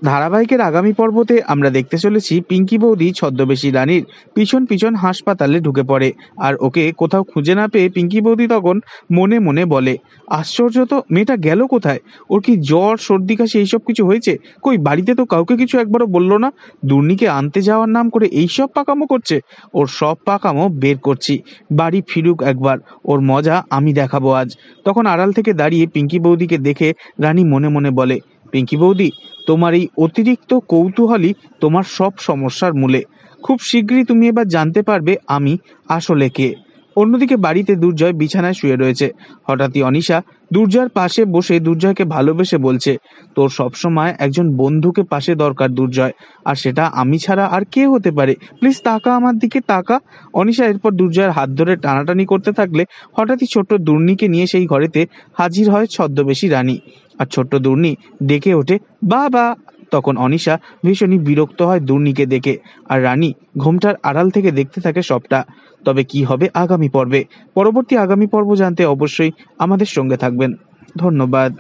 ধারাবাহিকের আগামী পর্বতে আমরা দেখতে চলেছি পিঙ্কি বৌদি ছদ্মবেশী রানীর পিছন পিছন হাসপাতালে ঢুকে পড়ে। আর ওকে কোথাও খুঁজে না পেয়ে পিঙ্কি বৌদি তখন মনে মনে বলে, আশ্চর্য তো, মেয়েটা গেল কোথায়? ওর কি জ্বর সর্দি কাশি এইসব কিছু হয়েছে? কই বাড়িতে তো কাউকে কিছু একবারও বললো না। দুর্নিকে আনতে যাওয়ার নাম করে এইসব পাকামো করছে। ওর সব পাকামো বের করছি। বাড়ি ফিরুক একবার, ওর মজা আমি দেখাবো আজ। তখন আড়াল থেকে দাঁড়িয়ে পিঙ্কি বৌদিকে দেখে রানী মনে মনে বলে, পিঙ্কি বৌদি, তোমার এই অতিরিক্ত কৌতূহলই তোমার সব সমস্যার মূলে। খুব শীঘ্রই তুমি এবার জানতে পারবে আমি আসলে কে। অন্যদিকে বাড়িতে দুর্জয় বিছানায় শুয়ে রয়েছে। হঠাৎই অনিশা দুর্জয়ের পাশে বসে দুর্জয়কে ভালোবেসে বলছে, তোর সবসময় একজন বন্ধুকে পাশে দরকার দুর্জয়, আর সেটা আমি ছাড়া আর কে হতে পারে? প্লিজ তাকা আমার দিকে, তাকা। অনিশা এরপর দুর্জয়ের হাত ধরে টানাটানি করতে থাকলে হঠাৎই ছোট্ট দুর্নিকে নিয়ে সেই ঘরেতে হাজির হয় ছদ্মবেশী রানী। আর ছোট্ট দুর্নি ডেকে ওঠে, বাবা। তখন অনিশা ভীষণই বিরক্ত হয় দুর্নিকে দেখে, আর রানী ঘোমটার আড়াল থেকে দেখতে থাকে সবটা। তবে কি হবে আগামী পর্বে? পরবর্তী আগামী পর্ব জানতে অবশ্যই আমাদের সঙ্গে থাকবেন। ধন্যবাদ।